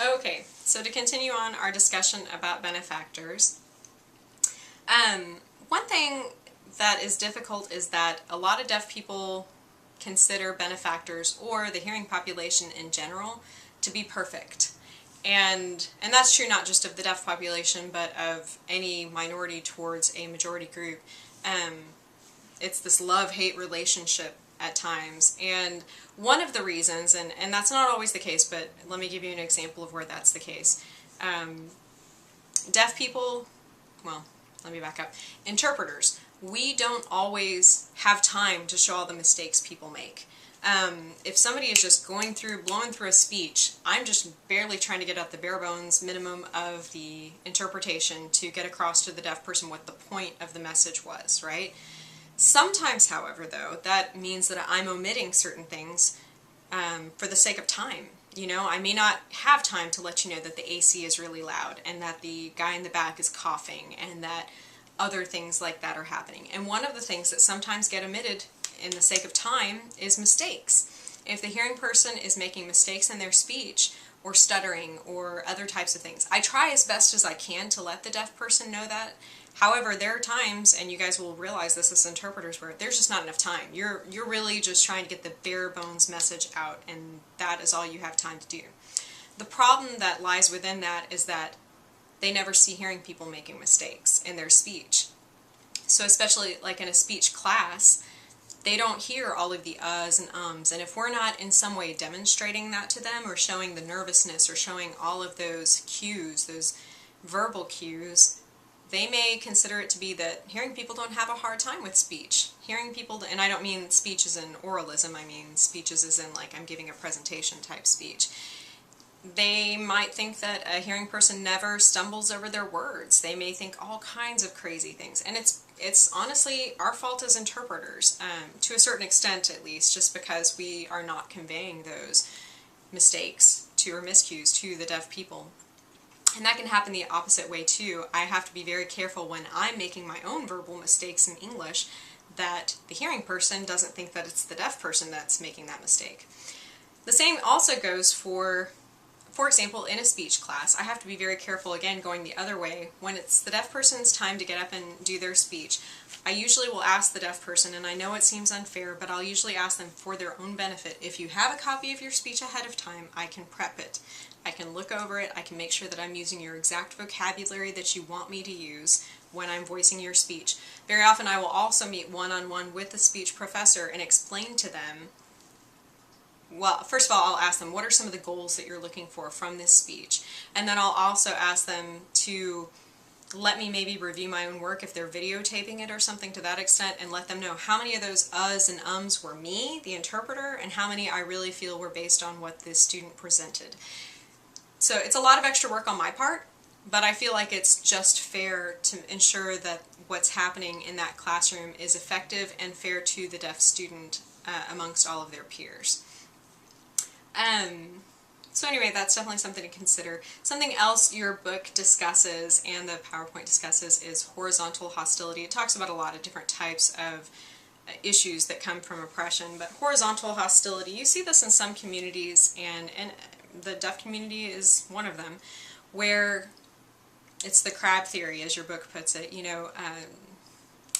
Okay, so to continue on our discussion about benefactors, one thing that is difficult is that a lot of deaf people consider benefactors or the hearing population in general to be perfect. And that's true not just of the deaf population, but of any minority towards a majority group. Um, it's this love-hate relationship at times. And one of the reasons, and that's not always the case, but let me give you an example of where that's the case. Deaf people, well, let me back up. Interpreters, we don't always have time to show all the mistakes people make. If somebody is just blowing through a speech, I'm just barely trying to get at the bare bones minimum of the interpretation to get across to the deaf person what the point of the message was, right? Sometimes, however, though, that means that I'm omitting certain things for the sake of time. You know, I may not have time to let you know that the AC is really loud and that the guy in the back is coughing and that other things like that are happening. And one of the things that sometimes get omitted in the sake of time is mistakes. If the hearing person is making mistakes in their speech or stuttering or other types of things, I try as best as I can to let the deaf person know that. However, there are times, and you guys will realize this as interpreters, where there's just not enough time. You're really just trying to get the bare bones message out, and that is all you have time to do. The problem that lies within that is that they never see hearing people making mistakes in their speech. So especially like in a speech class, they don't hear all of the uhs and ums, and if we're not in some way demonstrating that to them or showing the nervousness or showing all of those cues, those verbal cues, they may consider it to be that hearing people don't have a hard time with speech. Hearing people, and I don't mean speech as in oralism, I mean speeches as in like I'm giving a presentation type speech. They might think that a hearing person never stumbles over their words. They may think all kinds of crazy things. And it's honestly our fault as interpreters, to a certain extent at least, just because we are not conveying those mistakes or miscues to the deaf people. And that can happen the opposite way too. I have to be very careful when I'm making my own verbal mistakes in English that the hearing person doesn't think that it's the deaf person that's making that mistake. The same also goes for example, in a speech class. I have to be very careful, again, going the other way. When it's the deaf person's time to get up and do their speech, I usually will ask the deaf person, and I know it seems unfair, but I'll usually ask them for their own benefit. If you have a copy of your speech ahead of time, I can prep it. I can look over it. I can make sure that I'm using your exact vocabulary that you want me to use when I'm voicing your speech. Very often I will also meet one-on-one with the speech professor and explain to them, well, first of all, I'll ask them, what are some of the goals that you're looking for from this speech? And then I'll also ask them to let me maybe review my own work if they're videotaping it or something to that extent, and let them know how many of those uhs and ums were me, the interpreter, and how many I really feel were based on what the student presented. So it's a lot of extra work on my part, but I feel like it's just fair to ensure that what's happening in that classroom is effective and fair to the deaf student amongst all of their peers. So anyway, that's definitely something to consider. Something else your book discusses and the PowerPoint discusses is horizontal hostility. It talks about a lot of different types of issues that come from oppression, but horizontal hostility, you see this in some communities, and the deaf community is one of them, where it's the crab theory, as your book puts it. You know,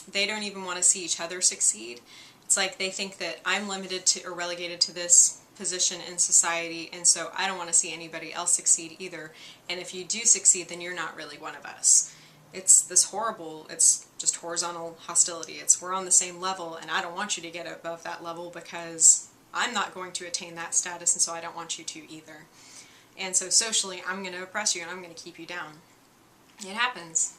they don't even want to see each other succeed. It's like they think that I'm limited to or relegated to this position in society, and so I don't want to see anybody else succeed either, and if you do succeed, then you're not really one of us. It's this horrible, it's just horizontal hostility. It's we're on the same level, and I don't want you to get above that level because I'm not going to attain that status, and so I don't want you to either. And so socially, I'm going to oppress you, and I'm going to keep you down. It happens.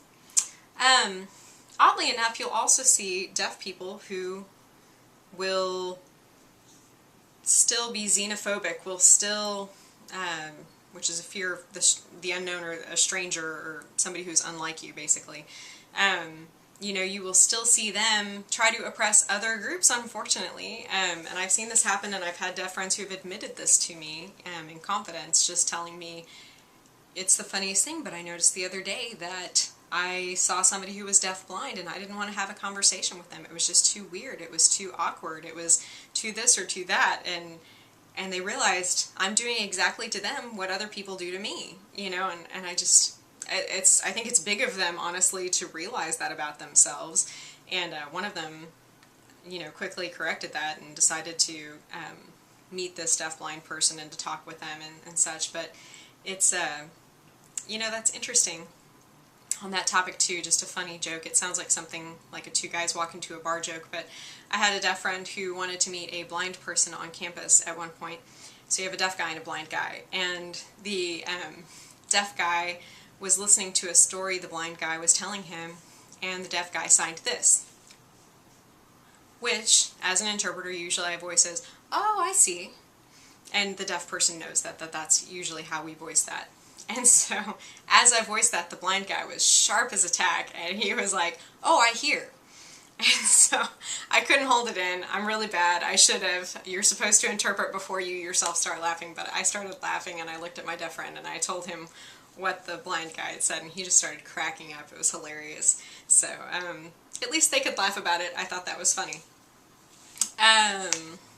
Oddly enough, you'll also see deaf people who will still be xenophobic, will still, which is a fear of the unknown or a stranger or somebody who's unlike you, basically. You know, you will still see them try to oppress other groups, unfortunately. And I've seen this happen, and I've had deaf friends who have admitted this to me in confidence, just telling me, it's the funniest thing, but I noticed the other day that I saw somebody who was deaf-blind, and I didn't want to have a conversation with them. It was just too weird. It was too awkward. It was too this or too that. And and they realized I'm doing exactly to them what other people do to me, you know, and I just, I think it's big of them, honestly, to realize that about themselves. And one of them, you know, quickly corrected that and decided to meet this deafblind person and to talk with them and such. But it's, you know, that's interesting. On that topic too, just a funny joke. It sounds like something like a two guys walk into a bar joke, but I had a deaf friend who wanted to meet a blind person on campus at one point. So you have a deaf guy and a blind guy, and the deaf guy was listening to a story the blind guy was telling him, and the deaf guy signed this, which, as an interpreter, usually I voice as, "Oh, I see," and the deaf person knows that's usually how we voice that. And so, as I voiced that, the blind guy was sharp as a tack, and he was like, "Oh, I hear." And so, I couldn't hold it in. I'm really bad. I should have. You're supposed to interpret before you yourself start laughing, but I started laughing, and I looked at my deaf friend, and I told him what the blind guy had said, and he just started cracking up. It was hilarious. So, at least they could laugh about it. I thought that was funny.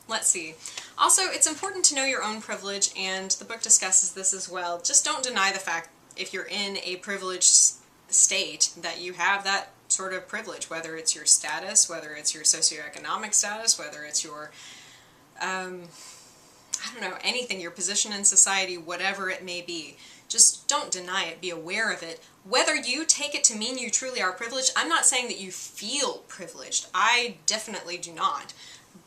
Let's see. Also, it's important to know your own privilege, and the book discusses this as well. Just don't deny the fact, if you're in a privileged state, that you have that sort of privilege, whether it's your status, whether it's your socioeconomic status, whether it's your, I don't know, anything, your position in society, whatever it may be. Just don't deny it. Be aware of it. Whether you take it to mean you truly are privileged, I'm not saying that you feel privileged. I definitely do not.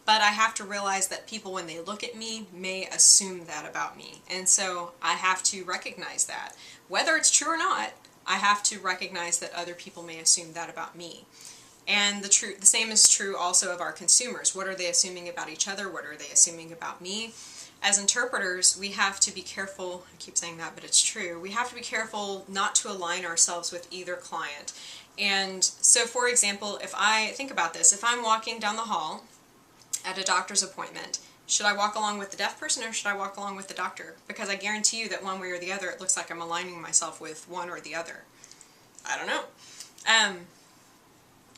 But I have to realize that people, when they look at me, may assume that about me. And so I have to recognize that. Whether it's true or not, I have to recognize that other people may assume that about me. And the same is true also of our consumers. What are they assuming about each other? What are they assuming about me? As interpreters, we have to be careful, I keep saying that, but it's true, we have to be careful not to align ourselves with either client. And so, for example, if I think about this, if I'm walking down the hall at a doctor's appointment, should I walk along with the deaf person or should I walk along with the doctor? Because I guarantee you that one way or the other, it looks like I'm aligning myself with one or the other. I don't know.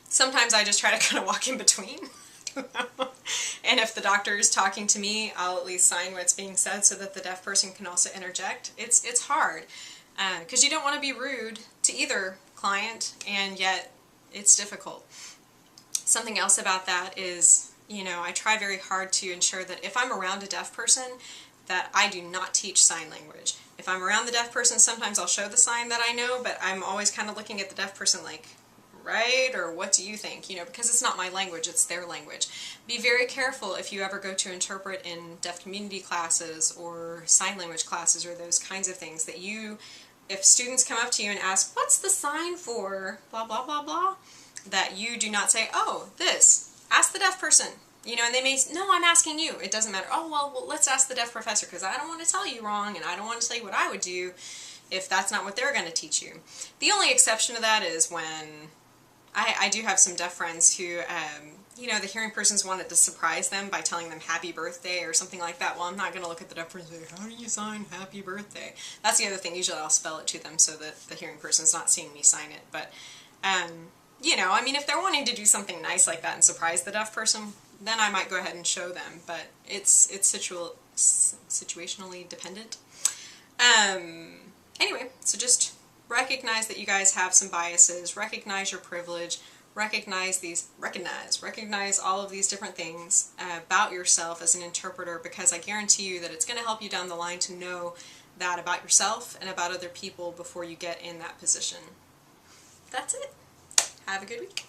Sometimes I just try to kind of walk in between. And if the doctor is talking to me, I'll at least sign what's being said so that the deaf person can also interject. It's hard, because you don't want to be rude to either client, and yet it's difficult. Something else about that is, you know, I try very hard to ensure that if I'm around a deaf person, that I do not teach sign language. If I'm around the deaf person, sometimes I'll show the sign that I know, but I'm always kind of looking at the deaf person like, right? Or what do you think? You know, because it's not my language, it's their language. Be very careful if you ever go to interpret in deaf community classes or sign language classes or those kinds of things, that you, if students come up to you and ask, what's the sign for blah, blah, blah, blah, that you do not say, oh, this. Ask the deaf person. You know, and they may say, no, I'm asking you. It doesn't matter. Oh, well, let's ask the deaf professor, because I don't want to tell you wrong, and I don't want to tell you what I would do if that's not what they're going to teach you. The only exception to that is when I do have some deaf friends who, you know, the hearing persons wanted to surprise them by telling them happy birthday or something like that. Well, I'm not going to look at the deaf person and say, how do you sign happy birthday? That's the other thing. Usually I'll spell it to them so that the hearing person's not seeing me sign it. But, you know, I mean, if they're wanting to do something nice like that and surprise the deaf person, then I might go ahead and show them. But it's situationally dependent. Anyway, so just recognize that you guys have some biases, recognize your privilege, recognize all of these different things about yourself as an interpreter, because I guarantee you that it's going to help you down the line to know that about yourself and about other people before you get in that position. That's it. Have a good week.